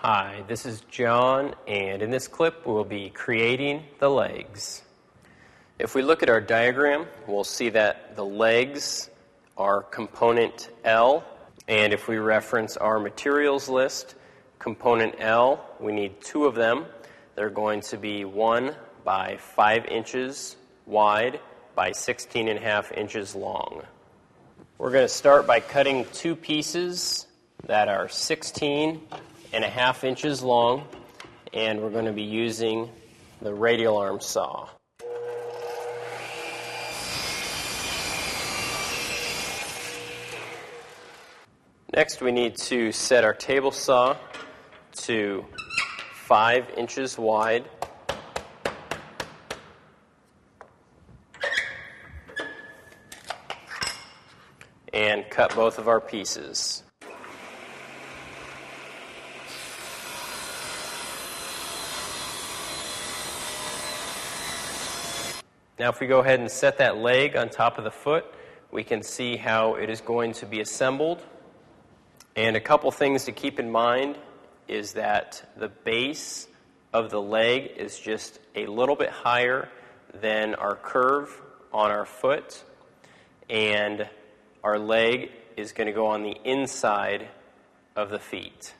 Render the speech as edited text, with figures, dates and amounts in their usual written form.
Hi, this is John, and in this clip we'll be creating the legs. If we look at our diagram, we'll see that the legs are component L, and if we reference our materials list, component L, we need two of them. They're going to be 1 by 5 inches wide by 16.5 inches long. We're going to start by cutting two pieces that are 16.5 inches long, and we're going to be using the radial arm saw. Next, we need to set our table saw to 5 inches wide. And cut both of our pieces. Now if we go ahead and set that leg on top of the foot, we can see how it is going to be assembled. And a couple things to keep in mind is that the base of the leg is just a little bit higher than our curve on our foot, and our leg is going to go on the inside of the feet.